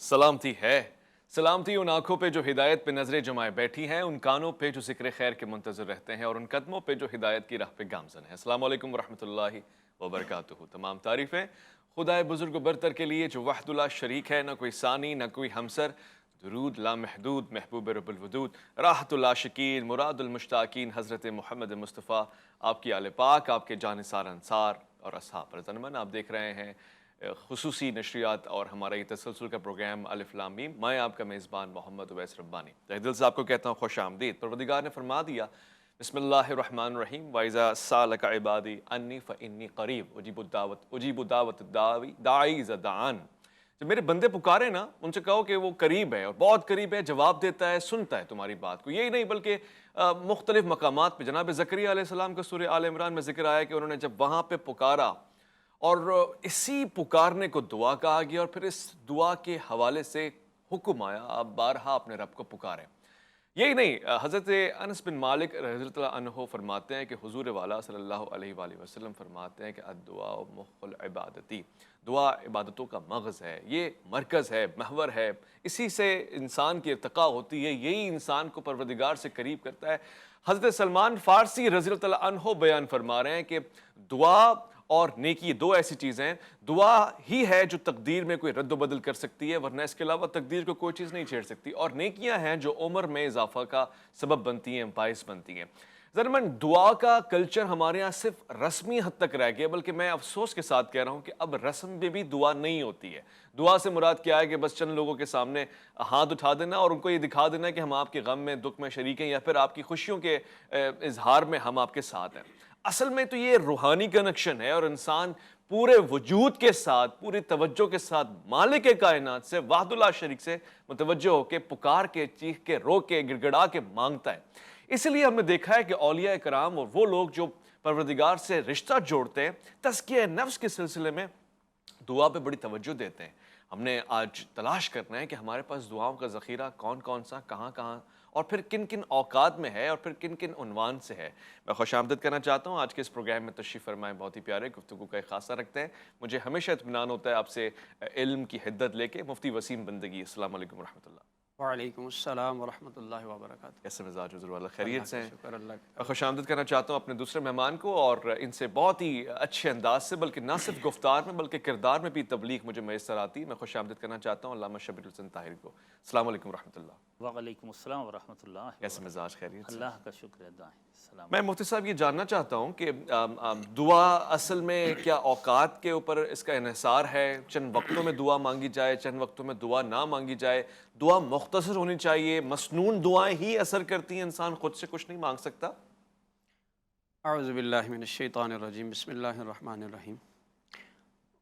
سلامتی ہے۔ سلامتی ان آنکھوں پہ جو ہدایت پہ نظریں جمائے بیٹھی ہیں، ان کانوں پہ جو ذکر خیر کے منتظر رہتے ہیں، اور ان قدموں پہ جو ہدایت کی راہ پہ گامزن ہیں۔ السلام علیکم ورحمۃ اللہ وبرکاتہ۔ تمام تعریفیں خدائے بزرگ و برتر کے لیے جو وحدہ لا شریک ہے، نہ کوئی ثانی نہ کوئی ہمسر۔ درود لامحدود محبوب رب الودود، راحت العاشقین مراد المشتاقین حضرت محمد مصطفیٰ، آپ کی آل پاک، آپ کے جانثار انصار اور اصحاب پر زنمن۔ آپ دیکھ رہے ہیں خصوصی نشریات اور ہمارا یہ تسلسل کا پروگرام الف لام میم۔ میں آپ کا میزبان محمد اویس ربانی تہ دل سے آپ کو کہتا ہوں خوش آمدید۔ پروردگار نے فرما دیا بسم اللہ الرحمن الرحیم، وَإِذَا سَأَلَكَ عِبَادِي عَنِّي فَإِنِّي قَرِيبٌ أُجِيبُ دَعْوَةَ الدَّاعِي إِذَا دَعَانِ۔ جب میرے بندے پکارے نا، ان سے کہو کہ وہ قریب ہے اور بہت قریب ہے، جواب دیتا ہے، سنتا ہے تمہاری بات کو۔ یہی نہیں بلکہ مختلف مقامات پہ جناب زکریا علیہ السلام کا سورہ آل عمران میں ذکر آیا کہ انہوں نے جب وہاں پہ پکارا اور اسی پکارنے کو دعا کہا گیا، اور پھر اس دعا کے حوالے سے حکم آیا آپ بارہا اپنے رب کو پکاریں۔ یہی نہیں، حضرت انس بن مالک رضی اللہ عنہ فرماتے ہیں کہ حضور والا صلی اللہ علیہ وآلہ وسلم فرماتے ہیں کہ الدعاء مخ العبادتی، دعا عبادتوں کا مغز ہے، یہ مرکز ہے، محور ہے، اسی سے انسان کی ارتقاء ہوتی ہے، یہی انسان کو پروردگار سے قریب کرتا ہے۔ حضرت سلمان فارسی رضی اللہ عنہ بیان فرما رہے ہیں کہ دعا اور نیکی دو ایسی چیزیں ہیں، دعا ہی ہے جو تقدیر میں کوئی رد و بدل کر سکتی ہے، ورنہ اس کے علاوہ تقدیر کو کوئی چیز نہیں چھیڑ سکتی، اور نیکیاں ہیں جو عمر میں اضافہ کا سبب بنتی ہیں، باعث بنتی ہیں۔ ضرمن دعا کا کلچر ہمارے ہاں صرف رسمی حد تک رہ گیا، بلکہ میں افسوس کے ساتھ کہہ رہا ہوں کہ اب رسم میں بھی دعا نہیں ہوتی ہے۔ دعا سے مراد کیا ہے کہ بس چند لوگوں کے سامنے ہاتھ اٹھا دینا اور ان کو یہ دکھا دینا کہ ہم آپ کے غم میں دکھ میں شریک ہیں، یا پھر آپ کی خوشیوں کے اظہار میں ہم آپ کے ساتھ ہیں۔ اصل میں تو یہ روحانی کنیکشن ہے، اور انسان پورے وجود کے ساتھ، پوری توجہ کے ساتھ مالک کائنات سے، وحدہ لا شریک سے متوجہ ہو کے، پکار کے، چیخ کے، رو کے، گڑ گڑا کے مانگتا ہے۔ اس لیے ہم نے دیکھا ہے کہ اولیاء کرام اور وہ لوگ جو پروردگار سے رشتہ جوڑتے ہیں، تزکیہ نفس کے سلسلے میں دعا پہ بڑی توجہ دیتے ہیں۔ ہم نے آج تلاش کرنا ہے کہ ہمارے پاس دعاؤں کا ذخیرہ کون کون سا، کہاں کہاں، اور پھر کن کن اوقات میں ہے، اور پھر کن کن عنوان سے ہے۔ میں خوش آمدید کرنا چاہتا ہوں آج کے اس پروگرام میں تشریف فرمائیں بہت ہی پیارے، گفتگو کا ایک خاصہ رکھتے ہیں۔ مجھے ہمیشہ اطمینان ہوتا ہے آپ سے علم کی حدت لے کے۔ مفتی وسیم بندگی، السلام علیکم ورحمۃ اللہ۔ وعلیکم السلام ورحمۃ اللہ وبرکاتہ۔ کیسے مزاج حضور والا، خیریت سے ہیں؟ شکر اللہ کا۔ میں خوش آمدید کرنا چاہتا ہوں اپنے دوسرے مہمان کو، اور ان سے بہت ہی اچھے انداز سے، بلکہ نہ صرف گفتار میں بلکہ کردار میں بھی تبلیغ مجھے میسر آتی ہے۔ میں خوش آمدید کرنا چاہتا ہوں علامہ شبیر حسین طاہری کو۔ السلام علیکم ورحمۃ اللہ۔ وعلیکم السلام ورحمۃ اللہ۔ کیسے مزاج، خیریت سے؟ اللہ کا شکر ہے، دعائیں۔ السلام میں مفتی صاحب یہ جاننا چاہتا ہوں کہ دعا اصل میں کیا اوقات کے اوپر اس کا انحصار ہے؟ چند وقتوں میں دعا مانگی جائے، چند وقتوں میں دعا نہ مانگی جائے؟ دعا مختصر ہونی چاہیے؟ مسنون دعائیں ہی اثر کرتی ہیں، انسان خود سے کچھ نہیں مانگ سکتا؟ اعوذ باللہ من الشیطان الرجیم، بسم اللہ الرحمن الرحیم۔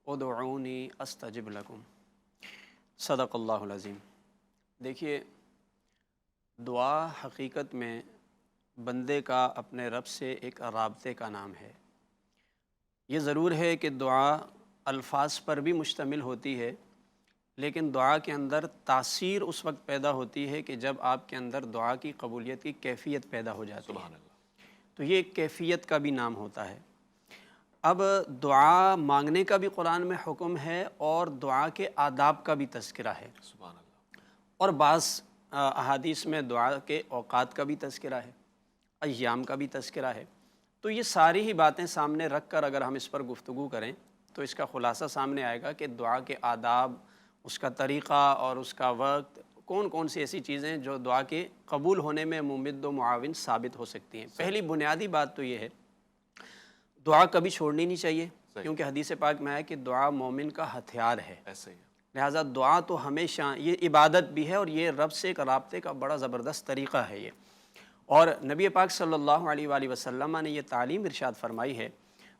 ادعونی استجب لکم، صدق اللہ العظیم۔ دیکھیے، دعا حقیقت میں بندے کا اپنے رب سے ایک رابطے کا نام ہے۔ یہ ضرور ہے کہ دعا الفاظ پر بھی مشتمل ہوتی ہے، لیکن دعا کے اندر تاثیر اس وقت پیدا ہوتی ہے کہ جب آپ کے اندر دعا کی قبولیت کی کیفیت پیدا ہو جاتی ہے۔ سبحان اللہ۔ تو یہ ایک کیفیت کا بھی نام ہوتا ہے۔ اب دعا مانگنے کا بھی قرآن میں حکم ہے، اور دعا کے آداب کا بھی تذکرہ ہے، سبحان اللہ۔ اور بعض احادیث میں دعا کے اوقات کا بھی تذکرہ ہے، ایام کا بھی تذکرہ ہے۔ تو یہ ساری ہی باتیں سامنے رکھ کر اگر ہم اس پر گفتگو کریں تو اس کا خلاصہ سامنے آئے گا کہ دعا کے آداب، اس کا طریقہ اور اس کا وقت، کون کون سی ایسی چیزیں جو دعا کے قبول ہونے میں ممد و معاون ثابت ہو سکتی ہیں۔ پہلی بنیادی بات تو یہ ہے، دعا کبھی چھوڑنی نہیں چاہیے، کیونکہ حدیث پاک میں ہے کہ دعا مومن کا ہتھیار ہے۔ ایسے ہی ہے۔ لہٰذا دعا تو ہمیشہ، یہ عبادت بھی ہے اور یہ رب سے ایک رابطے کا بڑا زبردست طریقہ ہے یہ۔ اور نبی پاک صلی اللہ علیہ وآلہ وسلم نے یہ تعلیم ارشاد فرمائی ہے،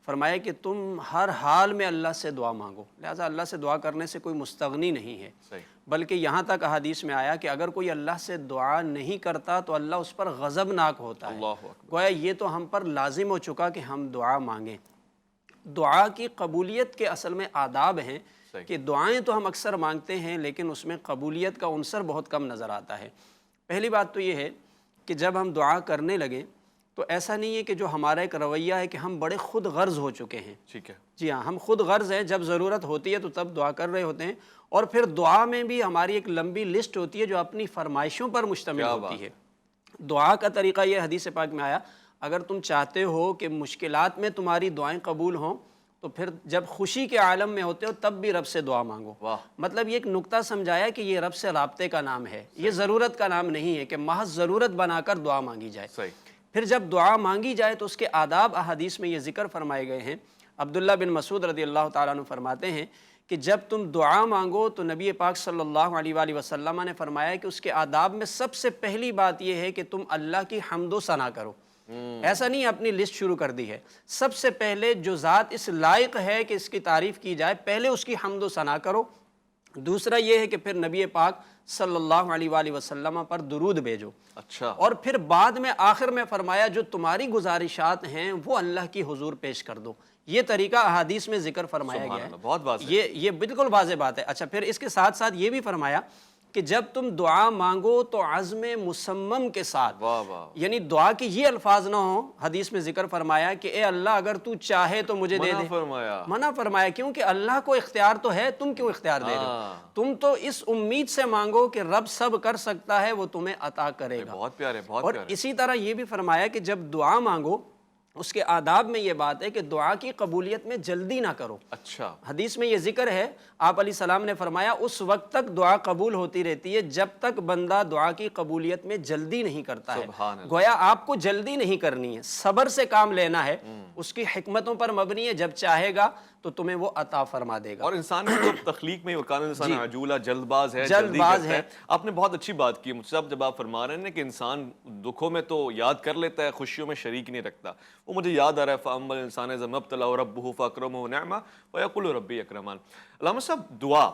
فرمایا کہ تم ہر حال میں اللہ سے دعا مانگو۔ لہٰذا اللہ سے دعا کرنے سے کوئی مستغنی نہیں ہے، بلکہ یہاں تک احادیث میں آیا کہ اگر کوئی اللہ سے دعا نہیں کرتا تو اللہ اس پر غضبناک ہوتا ہے۔ اللہ اکبر۔ گویا یہ تو ہم پر لازم ہو چکا کہ ہم دعا مانگیں۔ دعا کی قبولیت کے اصل میں آداب ہیں کہ دعائیں تو ہم اکثر مانگتے ہیں، لیکن اس میں قبولیت کا عنصر بہت کم نظر آتا ہے۔ پہلی بات تو یہ ہے کہ جب ہم دعا کرنے لگیں تو ایسا نہیں ہے کہ جو ہمارا ایک رویہ ہے کہ ہم بڑے خود غرض ہو چکے ہیں. ٹھیک ہے. جی ہاں، ہم خود غرض ہیں، جب ضرورت ہوتی ہے تو تب دعا کر رہے ہوتے ہیں، اور پھر دعا میں بھی ہماری ایک لمبی لسٹ ہوتی ہے جو اپنی فرمائشوں پر مشتمل ہوتی ہے. دعا کا طریقہ یہ حدیث پاک میں آیا، اگر تم چاہتے ہو کہ مشکلات میں تمہاری دعائیں قبول ہوں تو پھر جب خوشی کے عالم میں ہوتے ہو تب بھی رب سے دعا مانگو. مطلب یہ ایک نقطہ سمجھایا کہ یہ رب سے رابطے کا نام ہے، یہ ضرورت کا نام نہیں ہے کہ محض ضرورت بنا کر دعا مانگی جائے. پھر جب دعا مانگی جائے تو اس کے آداب احادیث میں یہ ذکر فرمائے گئے ہیں. عبداللہ بن مسعود رضی اللہ تعالیٰ عنہ فرماتے ہیں کہ جب تم دعا مانگو تو نبی پاک صلی اللہ علیہ وآلہ وسلم نے فرمایا کہ اس کے آداب میں سب سے پہلی بات یہ ہے کہ تم اللہ کی حمد و ثنا کرو. ایسا نہیں اپنی لسٹ شروع کر دی ہے، سب سے پہلے جو ذات اس لائق ہے کہ اس کی تعریف کی جائے پہلے اس کی حمد و ثنا کرو. دوسرا یہ ہے کہ پھر نبی پاک صلی اللہ علیہ وآلہ وسلم پر درود بھیجو. اچھا. اور پھر بعد میں آخر میں فرمایا جو تمہاری گزارشات ہیں وہ اللہ کی حضور پیش کر دو. یہ طریقہ احادیث میں ذکر فرمایا گیا ہے. بہت واضح. یہ بالکل واضح بات ہے. اچھا پھر اس کے ساتھ ساتھ یہ بھی فرمایا کہ جب تم دعا مانگو تو عزم مصمم کے ساتھ، یعنی دعا کی یہ الفاظ نہ ہوں. حدیث میں ذکر فرمایا کہ اے اللہ اگر تو چاہے تو مجھے دے دے. منع فرمایا کیونکہ اللہ کو اختیار تو ہے، تم کیوں اختیار دے رہے ہو؟ تم تو اس امید سے مانگو کہ رب سب کر سکتا ہے، وہ تمہیں عطا کرے گا. بہت پیارے. بہت اور پیارے. اسی طرح یہ بھی فرمایا کہ جب دعا مانگو اس کے آداب میں یہ بات ہے کہ دعا کی قبولیت میں جلدی نہ کرو. اچھا. حدیث میں یہ ذکر ہے، آپ علیہ السلام نے فرمایا اس وقت تک دعا قبول ہوتی رہتی ہے جب تک بندہ دعا کی قبولیت میں جلدی نہیں کرتا ہے. گویا آپ کو جلدی نہیں کرنی ہے، صبر سے کام لینا ہے، اس کی حکمتوں پر مبنی ہے. جب چاہے گا تو تمہیں وہ عطا فرما دے گا. اور انسان تو تخلیق میں وکان انسان عجولہ، جلد باز ہے، جلدی کرتا ہے. آپ نے بہت اچھی بات کی مجھ سے جب آپ فرما رہے ہیں کہ انسان دکھوں میں تو یاد کر لیتا ہے، خوشیوں میں شریک نہیں رکھتا. وہ مجھے یاد آ رہا ہے فَأَمَّا الْإِنسَانَ إِذَا مَا ابْتَلَاهُ رَبُّهُ فَأَكْرَمَهُ وَنَعَمَهُ وَيَقُولُ رَبِّي أَكْرَمَنِ. علامہ صاحب دعا،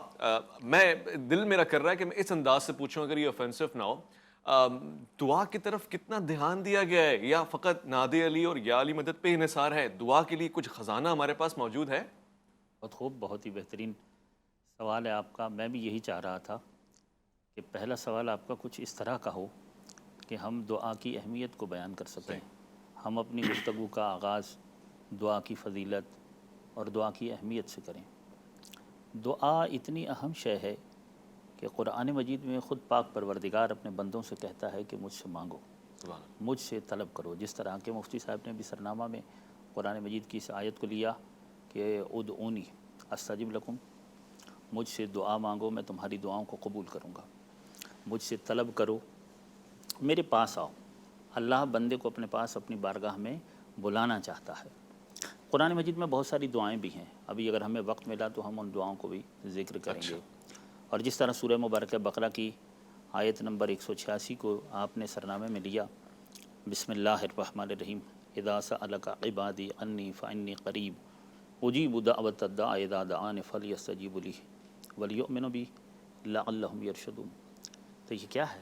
میں دل میرا کر رہا ہے کہ میں اس انداز سے پوچھوں اگر یہ اوفینسو نہ ہو، دعا کی طرف کتنا دھیان دیا گیا ہے یا فقط نادی علی اور یا علی مدد پہ انحصار ہے؟ دعا کے لیے کچھ خزانہ ہمارے پاس موجود ہے؟ بہت خوب، بہت ہی بہترین سوال ہے آپ کا. میں بھی یہی چاہ رہا تھا کہ پہلا سوال آپ کا کچھ اس طرح کا ہو کہ ہم دعا کی اہمیت کو بیان کر سکیں. ہم اپنی گفتگو کا آغاز دعا کی فضیلت اور دعا کی اہمیت سے کریں. دعا اتنی اہم شے ہے کہ قرآن مجید میں خود پاک پروردگار اپنے بندوں سے کہتا ہے کہ مجھ سے مانگو، مجھ سے طلب کرو. جس طرح کہ مفتی صاحب نے بھی سرنامہ میں قرآن مجید کی اس آیت کو لیا کہ ادعونی استجب لکم، مجھ سے دعا مانگو میں تمہاری دعاؤں کو قبول کروں گا. مجھ سے طلب کرو، میرے پاس آؤ. اللہ بندے کو اپنے پاس اپنی بارگاہ میں بلانا چاہتا ہے. قرآن مجید میں بہت ساری دعائیں بھی ہیں، ابھی اگر ہمیں وقت ملا تو ہم ان دعاؤں کو بھی ذکر کریں گے. اور جس طرح سورہ مبارکہ بقرہ کی آیت نمبر 186 کو آپ نے سرنامے میں لیا، بسم اللہ الرحمن الرحیم، اذا سألک عبادی انی فانی قریب اجیب دعوت الداع اذا دعان فلیستجیبوا لی ولیؤمنوا بی لعلہم یرشدون. تو یہ کیا ہے؟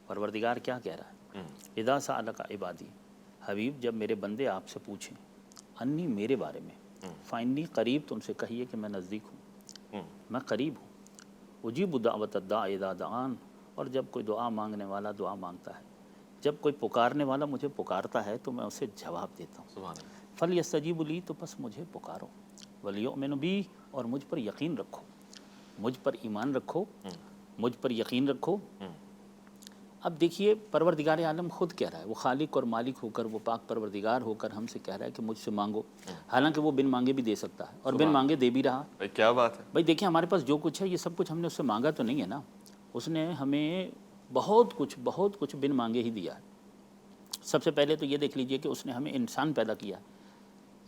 پروردگار کیا کہہ رہا ہے؟ اذا سألک عبادی، حبیب جب میرے بندے آپ سے پوچھیں انی میرے بارے میں، فانی قریب تو ان سے کہیے کہ میں نزدیک ہوں، میں قریب ہوں. اجیب دعوت الداع اذا دعان، اور جب کوئی دعا مانگنے والا دعا مانگتا ہے، جب کوئی پکارنے والا مجھے پکارتا ہے تو میں اسے جواب دیتا ہوں. فلیستجیبوا لی، تو بس مجھے پکارو. ولیؤمنوا بی، اور مجھ پر یقین رکھو، مجھ پر ایمان رکھو، مجھ پر یقین رکھو. اب دیکھیے پروردگار عالم خود کہہ رہا ہے، وہ خالق اور مالک ہو کر، وہ پاک پروردگار ہو کر ہم سے کہہ رہا ہے کہ مجھ سے مانگو. حالانکہ وہ بن مانگے بھی دے سکتا ہے اور بن مانگے دے بھی رہا. کیا بات ہے بھائی دیکھیں ہمارے پاس جو کچھ ہے یہ سب کچھ ہم نے اس سے مانگا تو نہیں ہے نا. اس نے ہمیں بہت کچھ بن مانگے ہی دیا ہے. سب سے پہلے تو یہ دیکھ لیجئے کہ اس نے ہمیں انسان پیدا کیا،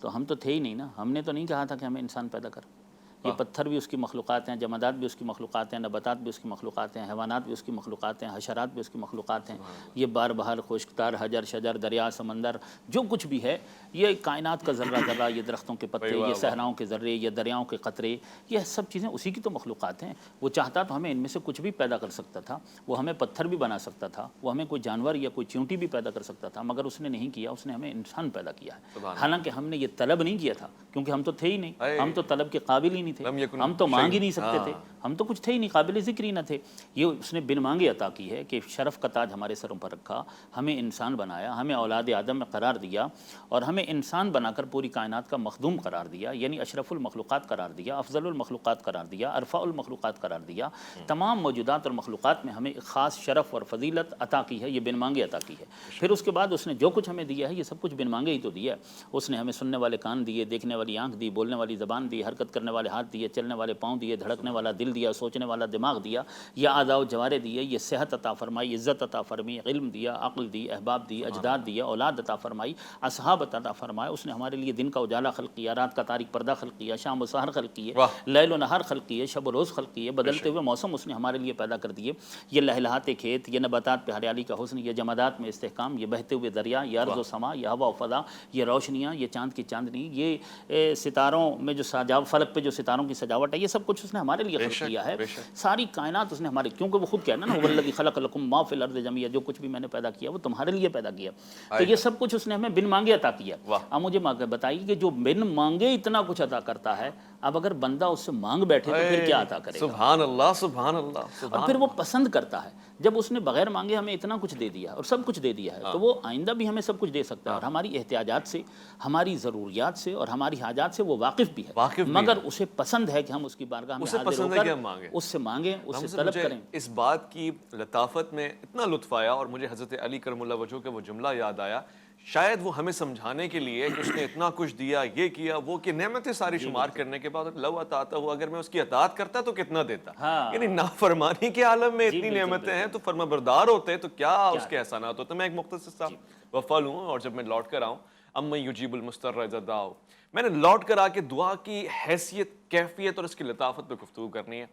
تو ہم تو تھے ہی نہیں نا. ہم نے تو نہیں کہا تھا کہ ہمیں انسان پیدا کر. یہ پتھر بھی اس کی مخلوقات ہیں، جمادات بھی اس کی مخلوقات ہیں، نباتات بھی اس کی مخلوقات ہیں، حیوانات بھی اس کی مخلوقات ہیں، حشرات بھی اس کی مخلوقات ہیں. یہ بار بہار، خشکتار، حجر، شجر، دریا، سمندر، جو کچھ بھی ہے، یہ کائنات کا ذرہ ذرہ، یہ درختوں کے پتے، یہ صحراؤں کے ذرے، یہ دریاؤں کے قطرے، یہ سب چیزیں اسی کی تو مخلوقات ہیں. وہ چاہتا تو ہمیں ان میں سے کچھ بھی پیدا کر سکتا تھا، وہ ہمیں پتھر بھی بنا سکتا تھا، وہ ہمیں کوئی جانور یا کوئی چیونٹی بھی پیدا کر سکتا تھا، مگر اس نے نہیں کیا. اس نے ہمیں انسان پیدا کیا ہے. حالانکہ ہم نے یہ طلب نہیں کیا تھا، کیونکہ ہم تو تھے ہی نہیں، ہم تو طلب کے قابل ہی نہیں تھے، ہم تو مانگ ہی نہیں سکتے تھے. ہم تو کچھ تھے ہی نہیں، قابل ذکر ہی نہ تھے. یہ اس نے بن مانگے عطا کی ہے کہ شرف کا تاج ہمارے سروں پر رکھا، ہمیں انسان بنایا، ہمیں اولاد آدم میں قرار دیا اور ہمیں انسان بنا کر پوری کائنات کا مخدوم قرار دیا، یعنی اشرف المخلوقات قرار دیا، افضل المخلوقات قرار دیا، ارفع المخلوقات قرار دیا. تمام موجودات اور مخلوقات میں ہمیں ایک خاص شرف اور فضیلت عطا کی ہے، یہ بن مانگے عطا کی ہے. پھر اس کے بعد اس نے جو کچھ ہمیں دیا ہے یہ سب کچھ بن مانگے ہی تو دیا ہے. اس نے ہمیں سننے والے کان دیے، دیکھنے والی آنکھ دی، بولنے والی زبان دی، حرکت کرنے والے ہاتھ دیے، چلنے والے پاؤں دیے، دھڑکنے والا دل دیا، سوچنے والا دماغ دیا، یہ اعضاء و جوارح دیے، یہ صحت عطا فرمائی، عزت عطا فرمائی، علم دیا، عقل دی، احباب دی، اجداد دیا، اولاد عطا فرمائی، اصحاب عطا فرمائے. اس نے ہمارے لیے دن کا اجالا خلق کیا، رات کا تاریک پردہ خلق کیا، شام و سحر خلق کیے، لیل و نہار خلق کیے، شب و روز خلق کیے، بدلتے ہوئے موسم اس نے ہمارے لیے پیدا کر دیے، یہ لہلہاتے کھیت، یہ نباتات پہ ہریالی کا حسن، یہ جمادات میں استحکام، یہ بہتے ہوئے دریا، یہ ارض و سما، یہ ہوا و فضا، یہ روشنیاں، یہ چاند کی چاندنی، یہ ستاروں میں جو فلک پہ جو ستاروں کی سجاوٹ ہے، یہ سب کچھ اس نے ہمارے لیے خلق کیا ہے. ساری کائنات اس نے ہمارے، کیونکہ وہ خود کہنا نا والذی خلق لکم ما فی الارض جميعا، جو کچھ بھی میں نے پیدا کیا وہ تمہارے لیے پیدا کیا. تو یہ سب کچھ اس نے ہمیں بن مانگے عطا کیا. اب مجھے بتائیے کہ جو بن مانگے اتنا کچھ عطا کرتا ہے، اب اگر بندہ اس سے مانگ بیٹھے تو پھر کیا عطا کرے گا؟ سبحان اللہ سبحان اللہ. اور پھر وہ پسند کرتا ہے. جب اس نے بغیر مانگے ہمیں اتنا کچھ دے دیا اور سب کچھ دے دیا ہے تو وہ آئندہ بھی ہمیں سب کچھ دے سکتا ہے. اور ہماری احتیاجات سے، ہماری ضروریات سے اور ہماری حاجات سے وہ واقف بھی ہے، مگر اسے پسند ہے کہ ہم اس کی بارگاہ میں حاضر ہو کر اس سے مانگیں، اس سے طلب کریں. اس بات کی لطافت میں اتنا لطف آیا اور مجھے حضرت علی کرم اللہ وجہہ کا وہ جملہ یاد آیا، شاید وہ ہمیں سمجھانے کے لیے کہ اس نے اتنا کچھ دیا، یہ کیا، وہ کہ نعمتیں ساری شمار کرنے کے بعد لو اطاعتہ ہوا، اگر میں اس کی اطاعت کرتا تو کتنا دیتا. یعنی نافرمانی کے عالم میں اتنی نعمتیں ہیں تو فرما بردار ہوتے تو کیا اس کے احسانات ہوتے. میں ایک مختصر سا وفا لوں اور جب میں لوٹ کر آؤں، اما یجیب المضطر اذا دعا، میں نے لوٹ کر آ کے دعا کی حیثیت، کیفیت اور اس کی لطافت پہ گفتگو کرنی ہے.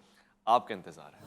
آپ کا انتظار ہے.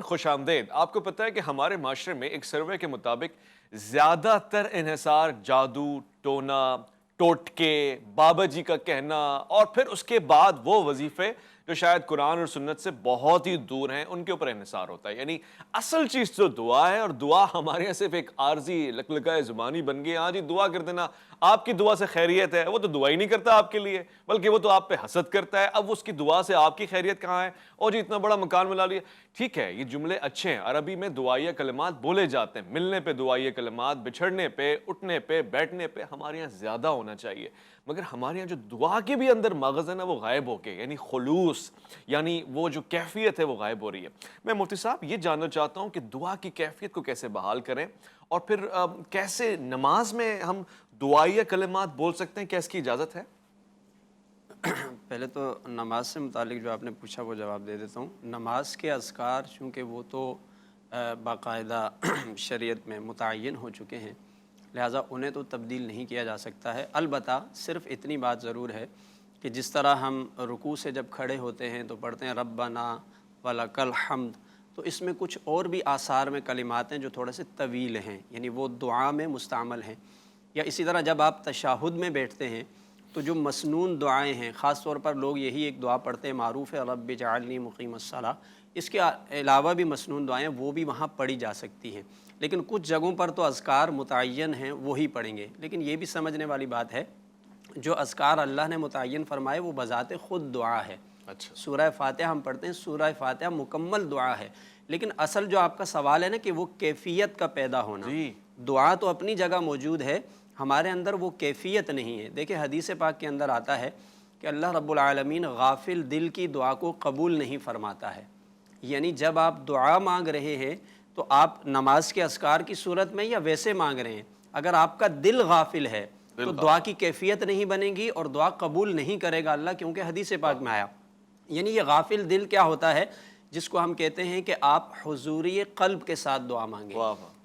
خوش آمدید. آپ کو پتہ ہے کہ ہمارے معاشرے میں ایک سروے کے مطابق زیادہ تر انحصار جادو، ٹونا، ٹوٹکے، بابا جی کا کہنا اور پھر اس کے بعد وہ وظیفے جو شاید قرآن اور سنت سے بہت ہی دور ہیں ان کے اوپر انحصار ہوتا ہے. یعنی اصل چیز تو دعا ہے، اور دعا ہمارے یہاں صرف ایک عارضی لگلگائے زبانی بن گئی. ہاں جی دعا کر دینا، آپ کی دعا سے خیریت ہے. وہ تو دعا ہی نہیں کرتا آپ کے لیے، بلکہ وہ تو آپ پہ حسد کرتا ہے. اب اس کی دعا سے آپ کی خیریت کہاں ہے؟ اور جی اتنا بڑا مکان ملا لیا. ٹھیک ہے یہ جملے اچھے ہیں، عربی میں دعائیہ کلمات بولے جاتے ہیں، ملنے پہ دعائیہ کلمات، بچھڑنے پہ، اٹھنے پہ، بیٹھنے پہ ہمارے یہاں زیادہ ہونا چاہیے. مگر ہمارے یہاں جو دعا کے بھی اندر مغز ہے نا وہ غائب ہو کے، یعنی خلوص، یعنی وہ جو کیفیت ہے وہ غائب ہو رہی ہے. میں مفتی صاحب یہ جاننا چاہتا ہوں کہ دعا کی کیفیت کو کیسے بحال کریں، اور پھر کیسے نماز میں ہم دعائیہ کلمات بول سکتے ہیں، کیا اس کی اجازت ہے؟ پہلے تو نماز سے متعلق جو آپ نے پوچھا وہ جواب دے دیتا ہوں. نماز کے اذکار چونکہ وہ تو باقاعدہ شریعت میں متعین ہو چکے ہیں، لہٰذا انہیں تو تبدیل نہیں کیا جا سکتا ہے. البتہ صرف اتنی بات ضرور ہے کہ جس طرح ہم رکوع سے جب کھڑے ہوتے ہیں تو پڑھتے ہیں ربنا ولک الحمد، تو اس میں کچھ اور بھی آثار میں کلمات ہیں جو تھوڑے سے طویل ہیں، یعنی وہ دعا میں مستعمل ہیں. یا اسی طرح جب آپ تشہد میں بیٹھتے ہیں تو جو مسنون دعائیں ہیں، خاص طور پر لوگ یہی ایک دعا پڑھتے ہیں معروف ہے رب اجعلنی مقیم الصلاۃ، اس کے علاوہ بھی مسنون دعائیں وہ بھی وہاں پڑھی جا سکتی ہیں. لیکن کچھ جگہوں پر تو اذکار متعین ہیں وہی پڑھیں گے. لیکن یہ بھی سمجھنے والی بات ہے جو اذکار اللہ نے متعین فرمائے وہ بذات خود دعا ہے. اچھا سورہ فاتحہ ہم پڑھتے ہیں، سورہ فاتحہ مکمل دعا ہے. لیکن اصل جو آپ کا سوال ہے نا کہ وہ کیفیت کا پیدا ہونا، دعا تو اپنی جگہ موجود ہے، ہمارے اندر وہ کیفیت نہیں ہے. دیکھیں حدیث پاک کے اندر آتا ہے کہ اللہ رب العالمین غافل دل کی دعا کو قبول نہیں فرماتا ہے. یعنی جب آپ دعا مانگ رہے ہیں تو آپ نماز کے اذکار کی صورت میں یا ویسے مانگ رہے ہیں، اگر آپ کا دل غافل ہے تو دعا کی کیفیت نہیں بنے گی اور دعا قبول نہیں کرے گا اللہ، کیونکہ حدیث پاک میں آیا. یعنی یہ غافل دل کیا ہوتا ہے؟ جس کو ہم کہتے ہیں کہ آپ حضوری قلب کے ساتھ دعا مانگیں.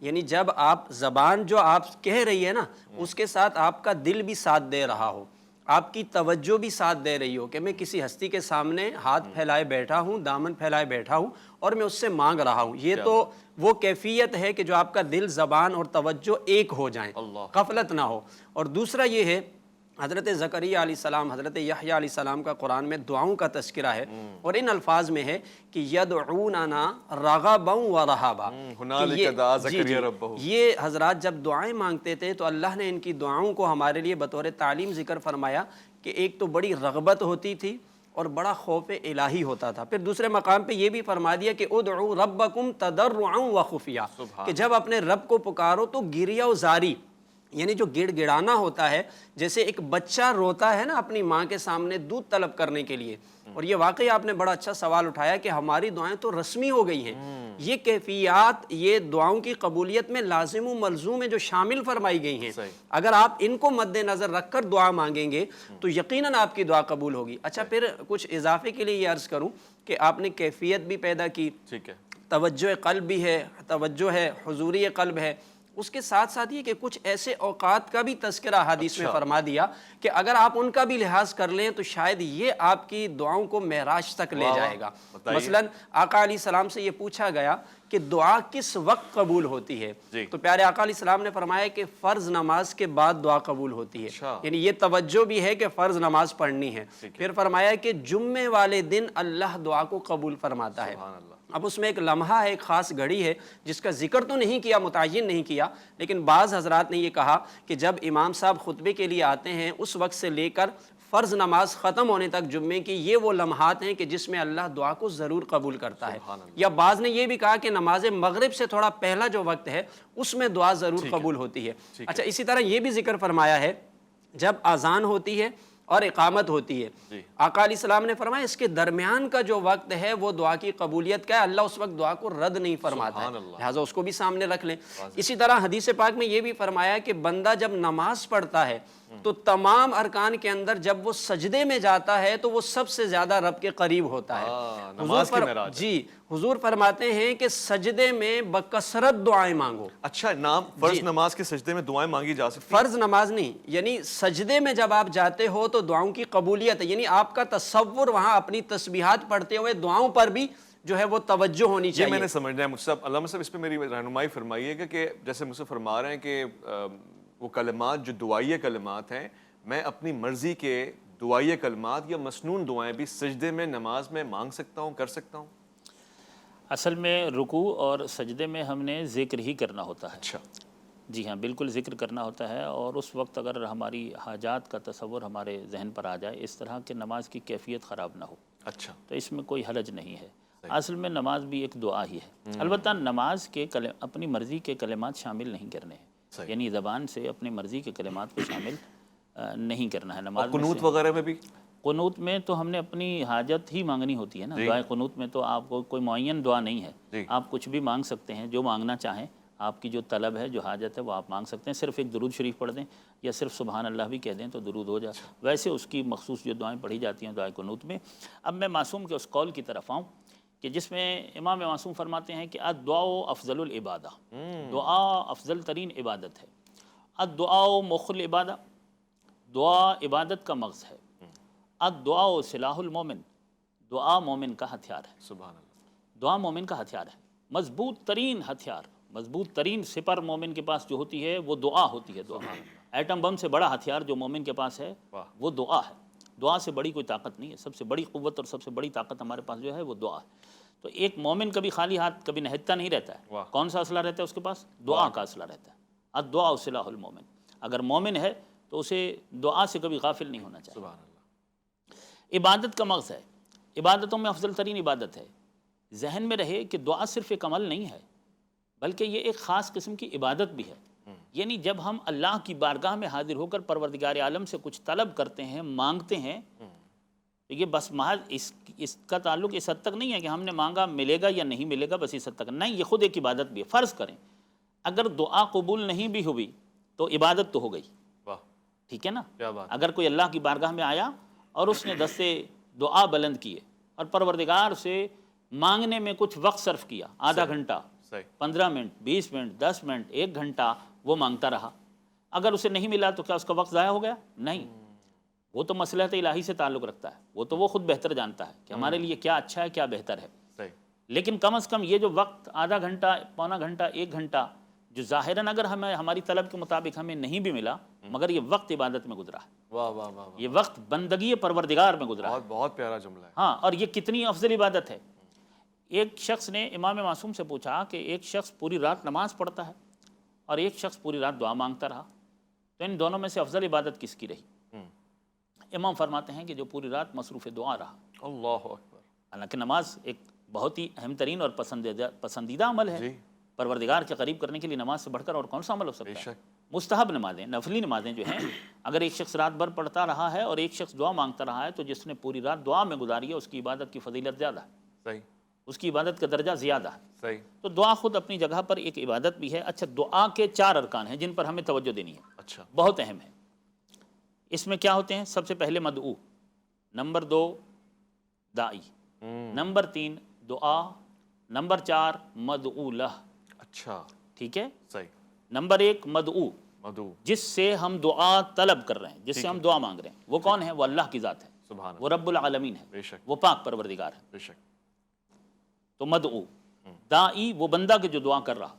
یعنی جب آپ زبان جو آپ کہہ رہی ہے نا اس کے ساتھ آپ کا دل بھی ساتھ دے رہا ہو، آپ کی توجہ بھی ساتھ دے رہی ہو کہ میں کسی ہستی کے سامنے ہاتھ پھیلائے بیٹھا ہوں، دامن پھیلائے بیٹھا ہوں اور میں اس سے مانگ رہا ہوں. یہ تو وہ کیفیت ہے کہ جو آپ کا دل، زبان اور توجہ ایک ہو جائیں، غفلت نہ ہو. اور دوسرا یہ ہے حضرت زکریا علیہ السلام، حضرت یحییٰ علیہ السلام کا قرآن میں دعاؤں کا تذکرہ ہے، اور ان الفاظ میں ہے کہ یدعوننا رغبا و رہبا، ہنالک دعا زکریا ربہ۔ یہ حضرات جب دعائیں مانگتے تھے تو اللہ نے ان کی دعاؤں کو ہمارے لیے بطور تعلیم ذکر فرمایا کہ ایک تو بڑی رغبت ہوتی تھی اور بڑا خوف الہی ہوتا تھا۔ پھر دوسرے مقام پہ یہ بھی فرما دیا کہ ادعوا ربکم تضرعا و خفیہ، کہ جب اپنے رب کو پکارو تو گریہ و زاری، یعنی جو گڑ گڑانا ہوتا ہے، جیسے ایک بچہ روتا ہے نا اپنی ماں کے سامنے دودھ طلب کرنے کے لیے۔ اور یہ واقعی آپ نے بڑا اچھا سوال اٹھایا کہ ہماری دعائیں تو رسمی ہو گئی ہیں، یہ کیفیات یہ دعاؤں کی قبولیت میں لازم و ملزوم ہے جو شامل فرمائی گئی ہیں، اگر آپ ان کو مد نظر رکھ کر دعا مانگیں گے تو یقیناً آپ کی دعا قبول ہوگی۔ اچھا، پھر کچھ اضافے کے لیے یہ عرض کروں کہ آپ نے کیفیت بھی پیدا کی، ٹھیک ہے، توجہ قلب بھی ہے، توجہ ہے، حضوری قلب ہے، اس کے ساتھ ساتھ یہ کہ کچھ ایسے اوقات کا بھی تذکرہ حدیث میں فرما دیا کہ اگر آپ ان کا بھی لحاظ کر لیں تو شاید یہ آپ کی دعاؤں کو معراج تک لے جائے گا۔ مثلا آقا علیہ السلام سے یہ پوچھا گیا کہ دعا کس وقت قبول ہوتی ہے، تو پیارے آقا علیہ السلام نے فرمایا کہ فرض نماز کے بعد دعا قبول ہوتی ہے، یعنی یہ توجہ بھی ہے کہ فرض نماز پڑھنی ہے۔ پھر فرمایا کہ جمعے والے دن اللہ دعا کو قبول فرماتا ہے۔ اب اس میں ایک لمحہ ہے، ایک خاص گھڑی ہے جس کا ذکر تو نہیں کیا، متعین نہیں کیا، لیکن بعض حضرات نے یہ کہا کہ جب امام صاحب خطبے کے لیے آتے ہیں اس وقت سے لے کر فرض نماز ختم ہونے تک جمعے کی، یہ وہ لمحات ہیں کہ جس میں اللہ دعا کو ضرور قبول کرتا ہے۔ یا بعض نے یہ بھی کہا کہ نماز مغرب سے تھوڑا پہلا جو وقت ہے اس میں دعا ضرور قبول ہوتی ہے۔ اچھا، اسی طرح یہ بھی ذکر فرمایا ہے جب اذان ہوتی ہے اور اقامت ہوتی ہے، آقا علیہ السلام نے فرمایا اس کے درمیان کا جو وقت ہے وہ دعا کی قبولیت کا ہے، اللہ اس وقت دعا کو رد نہیں فرماتا ہے، لہٰذا اس کو بھی سامنے رکھ لیں۔ اسی طرح حدیث پاک میں یہ بھی فرمایا کہ بندہ جب نماز پڑھتا ہے تو تمام ارکان کے اندر جب وہ سجدے میں جاتا ہے تو وہ سب سے زیادہ رب کے قریب ہوتا ہے۔ جی، حضور فرماتے ہیں کہ سجدے میں بکثرت دعائیں مانگو۔ اچھا، فرض نماز کے سجدے میں دعائیں مانگی جا سکتی؟ فرض نماز نہیں، یعنی سجدے میں جب آپ جاتے ہو تو دعاؤں کی قبولیت ہے، یعنی آپ کا تصور وہاں اپنی تسبیحات پڑھتے ہوئے دعاؤں پر بھی جو ہے وہ توجہ ہونی چاہیے۔ یہ میں نے سمجھنا ہے، مجھ سے علامہ صاحب اس پہ میری رہنمائی فرمائیے گا کہ جیسے مجھ سے فرما رہے ہیں کہ وہ کلمات جو دعائیہ کلمات ہیں، میں اپنی مرضی کے دعائیہ کلمات یا مسنون دعائیں بھی سجدے میں نماز میں مانگ سکتا ہوں، کر سکتا ہوں؟ اصل میں رکوع اور سجدے میں ہم نے ذکر ہی کرنا ہوتا ہے۔ اچھا، جی ہاں، بالکل ذکر کرنا ہوتا ہے، اور اس وقت اگر ہماری حاجات کا تصور ہمارے ذہن پر آ جائے اس طرح کہ نماز کی کیفیت خراب نہ ہو، اچھا، تو اس میں کوئی حرج نہیں ہے۔ اصل میں نماز بھی ایک دعا ہی ہے، البتہ نماز کے اپنی مرضی کے کلمات شامل نہیں کرنے ہیں، یعنی زبان سے اپنی مرضی کے کلمات کو شامل نہیں کرنا ہے نماز میں۔ قنوت وغیرہ میں بھی؟ قنوت میں تو ہم نے اپنی حاجت ہی مانگنی ہوتی ہے نا، دعائے قنوت میں تو آپ کو کوئی معین دعا نہیں ہے، آپ کچھ بھی مانگ سکتے ہیں، جو مانگنا چاہیں، آپ کی جو طلب ہے، جو حاجت ہے وہ آپ مانگ سکتے ہیں، صرف ایک درود شریف پڑھ دیں یا صرف سبحان اللہ بھی کہہ دیں تو درود ہو جائے۔ ویسے اس کی مخصوص جو دعائیں پڑھی جاتی ہیں دعائے قنوت میں۔ اب میں معصوم کے اس قول کی طرف آؤں کہ جس میں امام معصوم فرماتے ہیں کہ الدعاء افضل العبادہ، دعا افضل ترین عبادت ہے، الدعاء مخ العبادہ، دعا عبادت کا مغز ہے، الدعاء سلاح المومن، دعا مومن کا ہتھیار ہے۔ سبحان اللہ، دعا مومن کا ہتھیار ہے، مضبوط ترین ہتھیار، مضبوط ترین سپر مومن کے پاس جو ہوتی ہے وہ دعا ہوتی ہے۔ دعا ایٹم بم سے بڑا ہتھیار جو مومن کے پاس ہے وہ دعا ہے، دعا سے بڑی کوئی طاقت نہیں ہے، سب سے بڑی قوت اور سب سے بڑی طاقت ہمارے پاس جو ہے وہ دعا ہے۔ تو ایک مومن کبھی خالی ہاتھ کبھی نہتتا نہیں رہتا ہے، کون سا اسلحہ رہتا ہے اس کے پاس؟ دعا کا اسلحہ رہتا ہے، الدعاء سلاح المومن۔ اگر مومن ہے تو اسے دعا سے کبھی غافل نہیں ہونا چاہیے۔ سبحان اللہ، عبادت کا مغز ہے، عبادتوں میں افضل ترین عبادت ہے۔ ذہن میں رہے کہ دعا صرف ایک عمل نہیں ہے بلکہ یہ ایک خاص قسم کی عبادت بھی ہے، یعنی جب ہم اللہ کی بارگاہ میں حاضر ہو کر پروردگار عالم سے کچھ طلب کرتے ہیں، مانگتے ہیں، تو یہ بس محض اس کا تعلق اس حد تک نہیں ہے کہ ہم نے مانگا ملے گا یا نہیں ملے گا، بس اس حد تک نہیں، یہ خود ایک عبادت بھی ہے۔ فرض کریں اگر دعا قبول نہیں بھی ہوئی تو عبادت تو ہو گئی، ٹھیک ہے نا؟ اگر کوئی اللہ کی بارگاہ میں آیا اور اس نے دستے دعا بلند کیے اور پروردگار سے مانگنے میں کچھ وقت صرف کیا، آدھا گھنٹہ، 15 منٹ، 20 منٹ، 10 منٹ، 1 گھنٹہ وہ مانگتا رہا، اگر اسے نہیں ملا تو کیا اس کا وقت ضائع ہو گیا؟ نہیں، وہ تو مصلحت الہی سے تعلق رکھتا ہے، وہ تو وہ خود بہتر جانتا ہے کہ ہمارے لیے کیا اچھا ہے، کیا بہتر ہے۔ لیکن کم از کم یہ جو وقت آدھا گھنٹہ، پونا گھنٹہ، 1 گھنٹہ جو ظاہراً اگر ہمیں ہماری طلب کے مطابق ہمیں نہیں بھی ملا مگر یہ وقت عبادت میں گزرا ہے، واہ واہ واہ واہ، یہ وقت بندگی پروردگار میں گزرا ہے۔ بہت بہت پیارا جملہ ہے۔ ہاں، اور یہ کتنی افضل عبادت ہے۔ ایک شخص نے امام معصوم سے پوچھا کہ ایک شخص پوری رات نماز پڑھتا ہے اور ایک شخص پوری رات دعا مانگتا رہا، تو ان دونوں میں سے افضل عبادت کس کی رہی؟ امام فرماتے ہیں کہ جو پوری رات مصروف دعا رہا۔ اللہ اکبر۔ حالانکہ نماز ایک بہت ہی اہم ترین اور پسندیدہ عمل ہے، پروردگار کے قریب کرنے کے لیے نماز سے بڑھ کر اور کون سا عمل ہو سکتا ہے؟ مستحب نمازیں، نفلی نمازیں جو ہیں، اگر ایک شخص رات بھر پڑھتا رہا ہے اور ایک شخص دعا مانگتا رہا ہے، تو جس نے پوری رات دعا میں گزاری ہے اس کی عبادت کی فضیلت زیادہ ہے، صحیح، اس کی عبادت کا درجہ زیادہ ہے۔ صحیح۔ تو دعا خود اپنی جگہ پر ایک عبادت بھی ہے۔ اچھا، دعا کے 4 ارکان ہیں جن پر ہمیں توجہ دینی ہے، اچھا، بہت اہم ہے۔ اس میں کیا ہوتے ہیں؟ سب سے پہلے مدعو، نمبر 2 داعی، نمبر 3 دعا، نمبر 4 مدعو لہ۔ اچھا، ٹھیک ہے؟ صحیح۔ نمبر 1 مدعو، مدعو، جس سے ہم دعا طلب کر رہے ہیں، جس سے ہم دعا مانگ رہے ہیں، وہ کون ہے؟ وہ اللہ کی ذات ہے، سبحان اللہ، وہ رب العالمین ہے، بے شک، وہ پاک پروردگار ہے۔ بے شک۔ تو مدعو، داعی وہ بندہ کے جو دعا کر رہا،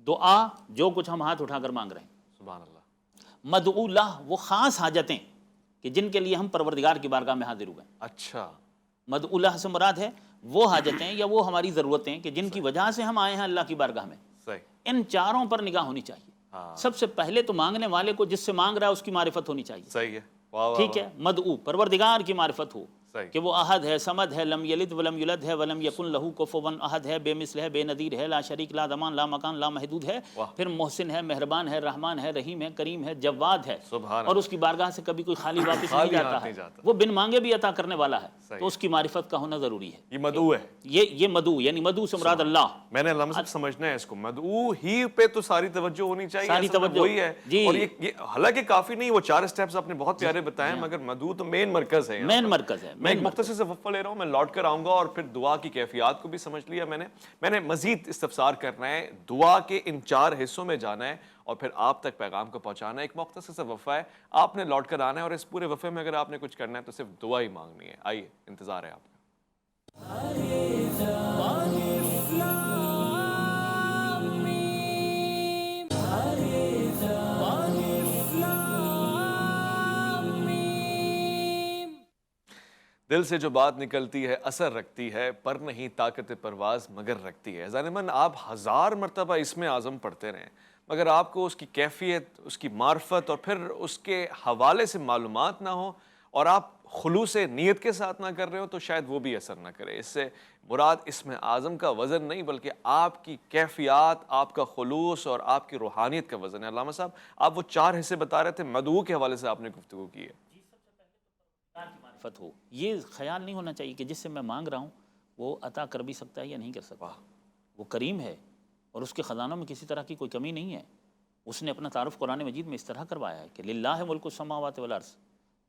دعا جو کچھ ہم ہاتھ اٹھا کر مانگ رہے ہیں، سبحان اللہ۔ مدعو لہ وہ خاص حاجتیں کہ جن کے لیے ہم پروردگار کی بارگاہ میں حاضر ہوئے ہیں۔ اچھا، مدعو لہ سے مراد ہے وہ حاجتیں یا وہ ہماری ضرورتیں کہ جن کی وجہ سے ہم آئے ہیں اللہ کی بارگاہ میں، صحیح، ان چاروں پر نگاہ ہونی چاہیے۔ سب سے پہلے تو مانگنے والے کو، جس سے مانگ رہا ہے، اس کی معرفت ہونی چاہیے۔ صحیح ہے، واہ واہ، ٹھیک ہے؟ مدعو پروردگار کی معرفت ہو صحیح، کہ وہ احد ہے، صمد ہے، لم یلد ولم یولد ہے، ولم یکن لہ کفوا احد ہے، بے مثل ہے، بے نظیر ہے، لا شریک، لا زمان، لا مکان، لا محدود ہے، پھر محسن ہے، مہربان ہے، رحمان ہے، رحیم ہے، کریم ہے، جواد ہے، سبحان اور اس کی بارگاہ سے کبھی کوئی خالی واپس نہیں جاتا ہے، وہ بن مانگے بھی عطا کرنے والا ہے، تو اس کی معرفت کا ہونا ضروری ہے۔ یہ مدعو ہے، یہ مدعو، یعنی مدعو سے مراد اللہ۔ میں نے علامہ صاحب سمجھنا ہے اس کو، مدعو ہی پہ تو ساری توجہ ہونی چاہیے، ساری اصل میں توجہ، وہی ہے۔ جی، اور یہ حالانکہ کافی نہیں، وہ 4 سٹیپس آپ نے بہت پیارے بتائے ہیں، مگر مدعو تو مین مرکز ہے، مین مرکز ہے۔ میں ایک مختصر سے وقفہ لے رہا ہوں، میں لوٹ کر آؤں گا، اور پھر دعا کی کیفیات کو بھی سمجھ لیا میں نے مزید استفسار کرنا ہے، دعا کے ان 4 حصوں میں جانا ہے اور پھر آپ تک پیغام کو پہنچانا ہے۔ ایک مختصر سے وقفہ ہے، آپ نے لوٹ کر آنا ہے، اور اس پورے وقفے میں اگر آپ نے کچھ کرنا ہے تو صرف دعا ہی مانگنی ہے۔ آئیے، انتظار ہے آپ کا۔ دل سے جو بات نکلتی ہے اثر رکھتی ہے، پر نہیں طاقت پرواز مگر رکھتی ہے۔ ظالماً آپ 1000 مرتبہ اسم اعظم پڑھتے رہیں، مگر آپ کو اس کی کیفیت، اس کی معرفت اور پھر اس کے حوالے سے معلومات نہ ہو، اور آپ خلوص نیت کے ساتھ نہ کر رہے ہو، تو شاید وہ بھی اثر نہ کرے۔ اس سے مراد اسم اعظم کا وزن نہیں، بلکہ آپ کی کیفیات، آپ کا خلوص اور آپ کی روحانیت کا وزن ہے۔ علامہ صاحب، آپ وہ 4 حصے بتا رہے تھے، مدعو کے حوالے سے آپ نے گفتگو کی ہے۔ ہو، یہ خیال نہیں ہونا چاہیے کہ جس سے میں مانگ رہا ہوں وہ عطا کر بھی سکتا ہے یا نہیں کر سکتا۔ وہ کریم ہے اور اس کے خزانوں میں کسی طرح کی کوئی کمی نہیں ہے۔ اس نے اپنا تعارف قرآن مجید میں اس طرح کروایا ہے کہ للہ ملک السماوات والارض،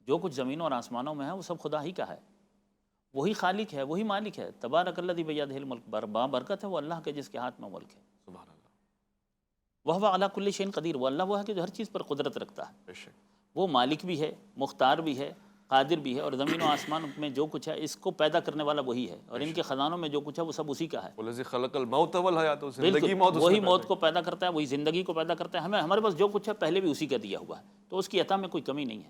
جو کچھ زمینوں اور آسمانوں میں ہے وہ سب خدا ہی کا ہے، وہی خالق ہے، وہی مالک ہے۔ تبارک الذی بیدہ الملک، برکت ہے وہ اللہ کے جس کے ہاتھ میں ملک ہے۔ سبحان اللہ، وہو علی کل شیء قدیر، وہ اللہ وہ ہے کہ جو ہر چیز پر قدرت رکھتا ہے۔ بے شک، وہ مالک بھی ہے، مختار بھی ہے، قادر بھی ہے، اور زمین و آسمان میں جو کچھ ہے اس کو پیدا کرنے والا وہی ہے، اور ان کے خزانوں میں جو کچھ ہے وہ سب اسی کا ہے۔ والذی خلق الموت والحیات، زندگی بالکل، موت اس نے وہی پیدا موت کو پیدا کرتا ہے، وہی زندگی کو پیدا کرتا ہے۔ ہمارے پاس جو کچھ ہے پہلے بھی اسی کا دیا ہوا ہے، تو اس کی عطا میں کوئی کمی نہیں ہے۔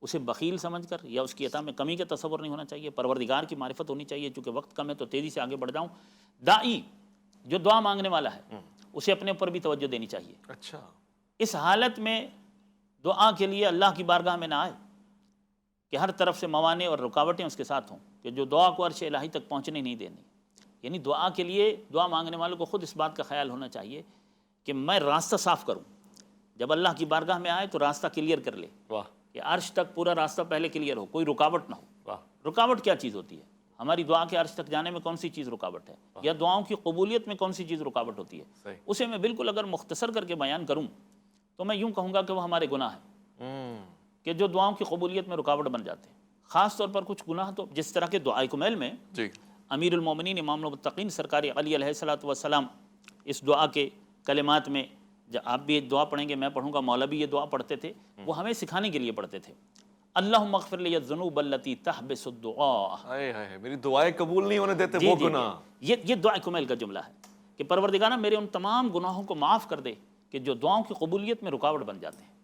اسے بخیل سمجھ کر یا اس کی عطا میں کمی کا تصور نہیں ہونا چاہیے۔ پروردگار کی معرفت ہونی چاہیے۔ چونکہ وقت کم ہے تو تیزی سے آگے بڑھ جاؤں۔ داعی جو دعا مانگنے والا ہے اسے اپنے اوپر بھی توجہ دینی چاہیے۔ اچھا، اس حالت میں دعا کے لیے اللہ کی بارگاہ میں نہ آئے کہ ہر طرف سے موانع اور رکاوٹیں اس کے ساتھ ہوں کہ جو دعا کو عرش الہی تک پہنچنے نہیں دینی۔ یعنی دعا کے لیے دعا مانگنے والوں کو خود اس بات کا خیال ہونا چاہیے کہ میں راستہ صاف کروں۔ جب اللہ کی بارگاہ میں آئے تو راستہ کلیئر کر لے واہ کہ عرش تک پورا راستہ پہلے کلیئر ہو، کوئی رکاوٹ نہ ہو۔ واہ، رکاوٹ کیا چیز ہوتی ہے؟ ہماری دعا کے عرش تک جانے میں کون سی چیز رکاوٹ ہے، یا دعاؤں کی قبولیت میں کون سی چیز رکاوٹ ہوتی ہے؟ صحیح، اسے میں بالکل اگر مختصر کر کے بیان کروں تو میں یوں کہوں گا کہ وہ ہمارے گناہ ہیں کہ جو دعاؤں کی قبولیت میں رکاوٹ بن جاتے ہیں۔ خاص طور پر کچھ گناہ تو جس طرح کے دعائے کمیل میں جی، امیر المومنین امام المتقین سرکار علی علیہ الصلوۃ والسلام اس دعا کے کلمات میں، جب آپ بھی دعا پڑھیں گے، میں پڑھوں گا، مولا بھی یہ دعا پڑھتے تھے، وہ ہمیں سکھانے کے لیے پڑھتے تھے۔ اللہم اغفر لی الذنوب التی تحبس الدعاء، ہائے ہائے، میری دعائیں قبول نہیں ہونے دیتے وہ گناہ۔ یہ دعا کمیل کا جملہ ہے کہ پروردگار میرے ان تمام گناہوں کو معاف کر دے کہ جو دعاؤں کی قبولیت میں رکاوٹ بن جاتے ہیں۔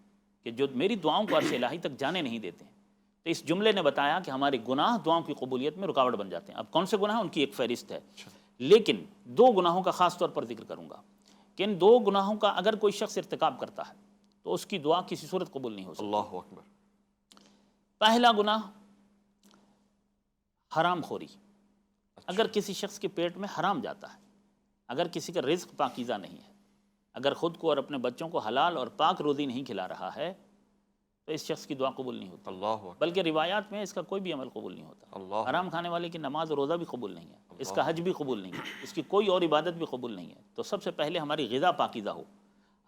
کہ جو میری دعاؤں کو عرش الہی تک جانے نہیں دیتے ہیں، تو اس جملے نے بتایا کہ ہمارے گناہ دعاؤں کی قبولیت میں رکاوٹ بن جاتے ہیں۔ اب کون سے گناہ ان کی ایک فہرست ہے، لیکن دو گناہوں کا خاص طور پر ذکر کروں گا کہ ان دو گناہوں کا اگر کوئی شخص ارتکاب کرتا ہے تو اس کی دعا کسی صورت قبول نہیں ہو سکتی۔ اللہ اکبر۔ پہلا گناہ حرام خوری۔ اگر کسی شخص کے پیٹ میں حرام جاتا ہے، اگر کسی کا رزق پاکیزہ نہیں ہے، اگر خود کو اور اپنے بچوں کو حلال اور پاک روزی نہیں کھلا رہا ہے تو اس شخص کی دعا قبول نہیں ہوتی، اللہ اکبر۔ بلکہ روایات میں اس کا کوئی بھی عمل قبول نہیں ہوتا۔ اللہ حرام کھانے والے کی نماز اور روزہ بھی قبول نہیں ہے، اس کا حج بھی قبول نہیں ہے، اس کی کوئی اور عبادت بھی قبول نہیں ہے۔ تو سب سے پہلے ہماری غذا پاکیزہ ہو،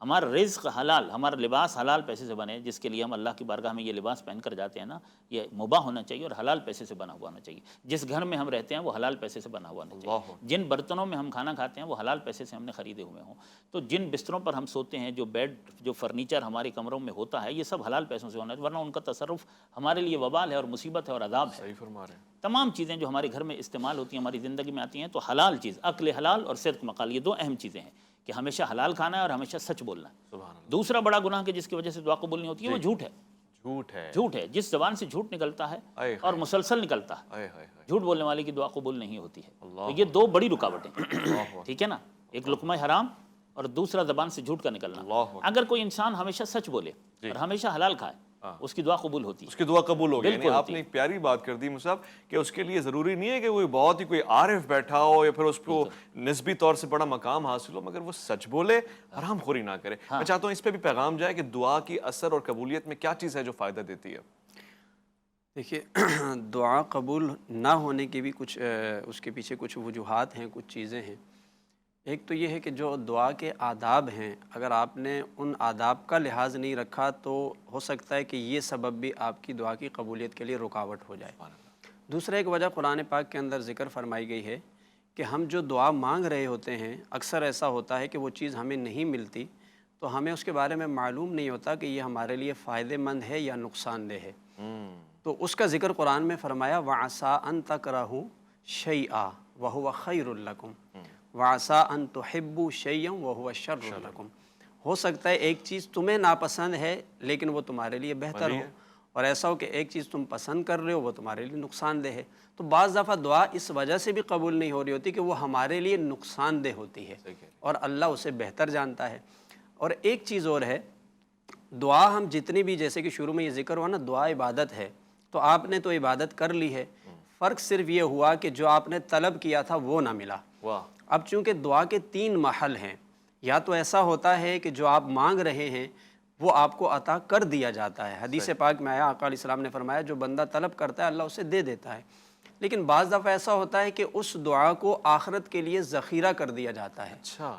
ہمارا رزق حلال، ہمارا لباس حلال پیسے سے بنے، جس کے لیے ہم اللہ کی بارگاہ میں یہ لباس پہن کر جاتے ہیں نا، یہ مباح ہونا چاہیے اور حلال پیسے سے بنا ہوا ہونا چاہیے۔ جس گھر میں ہم رہتے ہیں وہ حلال پیسے سے بنا ہوا ہونا چاہیے۔ جن برتنوں میں ہم کھانا کھاتے ہیں وہ حلال پیسے سے ہم نے خریدے ہوئے ہوں۔ تو جن بستروں پر ہم سوتے ہیں، جو بیڈ، جو فرنیچر ہمارے کمروں میں ہوتا ہے، یہ سب حلال پیسوں سے ہونا ہے، ورنہ ان کا تصرف ہمارے لیے وبال ہے اور مصیبت ہے اور عذاب ہے۔ صحیح فرما رہے ہیں۔ تمام چیزیں جو ہمارے گھر میں استعمال ہوتی ہیں، ہماری زندگی میں آتی ہیں، تو حلال چیز، عقل حلال اور صدق مقال، یہ دو اہم چیزیں ہیں کہ ہمیشہ حلال کھانا ہے اور ہمیشہ سچ بولنا ہے۔ سبحان اللہ۔ دوسرا بڑا گناہ کہ جس کی وجہ سے دعا قبول نہیں ہوتی ہے وہ جھوٹ ہے۔ جھوٹ ہے۔ جھوٹ ہے، جس زبان سے جھوٹ نکلتا ہے آئے اور مسلسل نکلتا ہے، آئے ہائے ہائے۔ جھوٹ بولنے والے کی دعا قبول نہیں ہوتی ہے۔ اللہ تو یہ دو بڑی رکاوٹیں اللہ ٹھیک ہے نا، ایک لقمہ حرام اور دوسرا زبان سے جھوٹ کا نکلنا۔ اللہ اگر کوئی انسان ہمیشہ سچ بولے اور ہمیشہ حلال کھائے، اس کی دعا قبول ہوتی ہے۔ اس کی دعا قبول ہوگی۔ بالکل یعنی آپ ہوتی نے ایک پیاری بات کر دی مصعب کہ اس کے لیے ضروری نہیں ہے کہ وہ بہت ہی کوئی عارف بیٹھا ہو یا پھر اس کو نسبی طور سے بڑا مقام حاصل ہو، مگر وہ سچ بولے، حرام خوری نہ کرے۔ میں چاہتا ہوں اس پہ بھی پیغام جائے کہ دعا کی اثر اور قبولیت میں کیا چیز ہے جو فائدہ دیتی ہے؟ دیکھیے دعا قبول نہ ہونے کی بھی کچھ اس کے پیچھے کچھ وجوہات ہیں، کچھ چیزیں ہیں۔ ایک تو یہ ہے کہ جو دعا کے آداب ہیں، اگر آپ نے ان آداب کا لحاظ نہیں رکھا تو ہو سکتا ہے کہ یہ سبب بھی آپ کی دعا کی قبولیت کے لیے رکاوٹ ہو جائے۔ دوسرا ایک وجہ قرآن پاک کے اندر ذکر فرمائی گئی ہے کہ ہم جو دعا مانگ رہے ہوتے ہیں، اکثر ایسا ہوتا ہے کہ وہ چیز ہمیں نہیں ملتی تو ہمیں اس کے بارے میں معلوم نہیں ہوتا کہ یہ ہمارے لیے فائدہ مند ہے یا نقصان دہ ہے۔ تو اس کا ذکر قرآن میں فرمایا وَعَسَىٰ أَن تَكْرَهُوا شَيْئًا وَهُوَ خَيْرٌ لَكُمْ وَعَسَىٰ أَن تُحِبُّوا شَيْئًا وَهُوَ شَرٌّ لَكُمْ۔ ہو سکتا ہے ایک چیز تمہیں ناپسند ہے لیکن وہ تمہارے لیے بہتر ہو، اور ایسا ہو کہ ایک چیز تم پسند کر رہے ہو وہ تمہارے لیے نقصان دہ ہے۔ تو بعض دفعہ دعا اس وجہ سے بھی قبول نہیں ہو رہی ہوتی کہ وہ ہمارے لیے نقصان دہ ہوتی ہے اور اللہ اسے بہتر جانتا ہے۔ اور ایک چیز اور ہے، دعا ہم جتنی بھی، جیسے کہ شروع میں یہ ذکر ہوا نا، دعا عبادت ہے، تو آپ نے تو عبادت کر لی ہے، فرق صرف یہ ہوا کہ جو آپ نے طلب کیا تھا وہ نہ ملا۔ اب چونکہ دعا کے 3 محل ہیں، یا تو ایسا ہوتا ہے کہ جو آپ مانگ رہے ہیں وہ آپ کو عطا کر دیا جاتا ہے۔ حدیث پاک میں آیا، آقا علیہ السلام نے فرمایا جو بندہ طلب کرتا ہے اللہ اسے دے دیتا ہے۔ لیکن بعض دفعہ ایسا ہوتا ہے کہ اس دعا کو آخرت کے لیے ذخیرہ کر دیا جاتا ہے،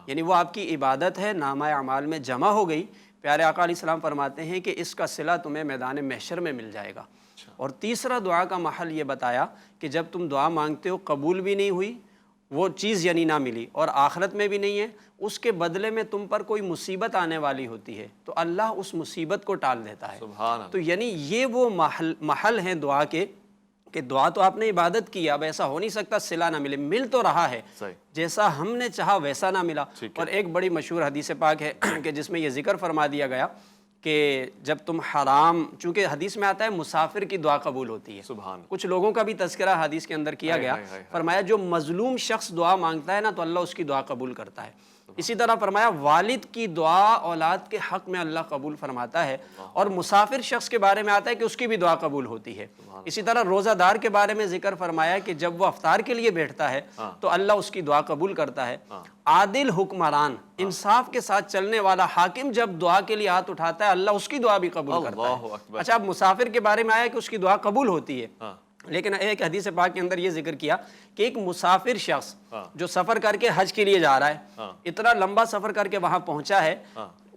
یعنی وہ آپ کی عبادت ہے، نامہ اعمال میں جمع ہو گئی۔ پیارے آقا علیہ السلام فرماتے ہیں کہ اس کا صلہ تمہیں میدان محشر میں مل جائے گا۔ اور تیسرا دعا کا محل یہ بتایا کہ جب تم دعا مانگتے ہو قبول بھی نہیں ہوئی، وہ چیز یعنی نہ ملی، اور آخرت میں بھی نہیں ہے، اس کے بدلے میں تم پر کوئی مصیبت آنے والی ہوتی ہے تو اللہ اس مصیبت کو ٹال دیتا ہے۔ سبحان اللہ۔ تو یعنی یہ وہ محل ہیں دعا کے کہ دعا تو آپ نے عبادت کی، اب ایسا ہو نہیں سکتا صلہ نہ ملے، مل تو رہا ہے، جیسا ہم نے چاہا ویسا نہ ملا۔ اور ایک بڑی مشہور حدیث پاک ہے کہ جس میں یہ ذکر فرما دیا گیا کہ جب تم حرام، چونکہ حدیث میں آتا ہے مسافر کی دعا قبول ہوتی ہے، کچھ لوگوں کا بھی تذکرہ حدیث کے اندر کیا گیا، فرمایا جو مظلوم شخص دعا مانگتا ہے نا تو اللہ اس کی دعا قبول کرتا ہے۔ اسی طرح فرمایا والد کی دعا اولاد کے حق میں اللہ قبول فرماتا ہے، اور مسافر شخص کے بارے میں آتا ہے کہ اس کی بھی دعا قبول ہوتی ہے۔ اسی طرح روزہ دار کے بارے میں ذکر فرمایا کہ جب وہ افطار کے لیے بیٹھتا ہے تو اللہ اس کی دعا قبول کرتا ہے۔ عادل حکمران، انصاف کے ساتھ چلنے والا حاکم جب دعا کے لیے ہاتھ اٹھاتا ہے اللہ اس کی دعا بھی قبول کرتا ہے۔ اچھا، اب مسافر کے بارے میں آیا کہ اس کی دعا قبول ہوتی ہے، لیکن ایک حدیث پاک کے اندر یہ ذکر کیا کہ ایک مسافر شخص جو سفر کر کے حج کے لیے جا رہا ہے، اتنا لمبا سفر کر کے وہاں پہنچا ہے،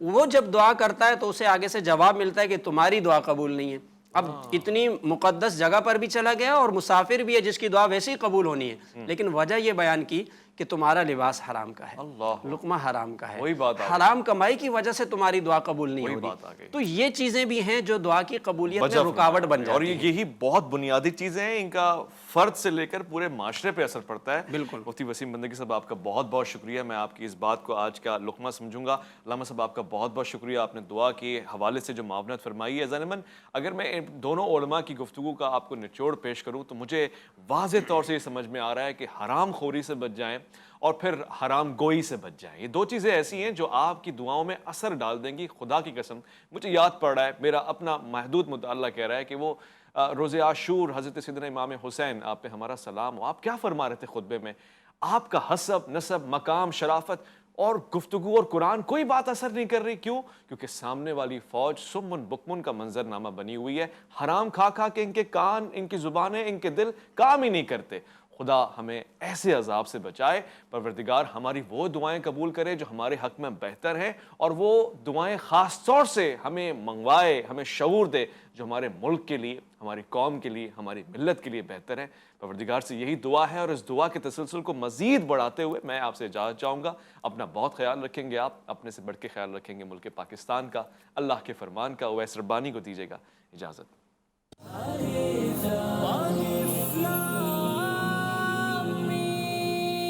وہ جب دعا کرتا ہے تو اسے آگے سے جواب ملتا ہے کہ تمہاری دعا قبول نہیں ہے۔ اب اتنی مقدس جگہ پر بھی چلا گیا اور مسافر بھی ہے جس کی دعا ویسے ہی قبول ہونی ہے، لیکن وجہ یہ بیان کی کہ تمہارا لباس حرام کا ہے، اللہ، لقمہ حرام کا ہے، وہی بات آ گئی۔ حرام کمائی کی وجہ سے تمہاری دعا قبول نہیں وہی ہو بات آ رہی، گئی۔ تو یہ چیزیں بھی ہیں جو دعا کی قبولیت وجہ میں رکاوٹ بن اور جاتی ہیں۔ یہی بہت بنیادی چیزیں ہیں، ان کا فرد سے لے کر پورے معاشرے پہ اثر پڑتا ہے۔ بالکل۔ مفتی وسیم بندگی صاحب آپ کا بہت بہت شکریہ، میں آپ کی اس بات کو آج کا لقمہ سمجھوں گا۔ علامہ صاحب آپ کا بہت بہت شکریہ، آپ نے دعا کے حوالے سے جو معاونت فرمائی ہے۔ ضمناً اگر میں ان دونوں علماء کی گفتگو کا آپ کو نچوڑ پیش کروں تو مجھے واضح طور سے یہ سمجھ میں آ رہا ہے کہ حرام خوری سے بچ جائیں اور پھر حرام گوئی سے بچ جائیں، یہ دو چیزیں ایسی ہیں جو آپ کی دعاؤں میں اثر ڈال دیں گی۔ خدا کی قسم مجھے یاد پڑ رہا ہے، میرا اپنا محدود مطالعہ کہہ رہا ہے کہ وہ روز عاشور حضرت سیدنا امام حسین، آپ پہ ہمارا سلام ہو، آپ کیا فرما رہے تھے خطبے میں؟ آپ کا حسب، نسب، مقام، شرافت اور گفتگو اور قرآن کوئی بات اثر نہیں کر رہی۔ کیوں؟ کیونکہ سامنے والی فوج سمن بکمن کا منظرنامہ بنی ہوئی ہے، حرام کھا کھا کے ان کے کان، ان کی زبانیں، ان کے دل کام ہی نہیں کرتے۔ خدا ہمیں ایسے عذاب سے بچائے، پروردگار ہماری وہ دعائیں قبول کرے جو ہمارے حق میں بہتر ہیں، اور وہ دعائیں خاص طور سے ہمیں منگوائے، ہمیں شعور دے جو ہمارے ملک کے لیے، ہماری قوم کے لیے، ہماری ملت کے لیے بہتر ہے۔ پروردگار سے یہی دعا ہے، اور اس دعا کے تسلسل کو مزید بڑھاتے ہوئے میں آپ سے اجازت چاہوں گا۔ اپنا بہت خیال رکھیں گے، آپ اپنے سے بڑھ کے خیال رکھیں گے ملک پاکستان کا، اللہ کے فرمان کا۔ اویس ربانی کو دیجیے گا اجازت۔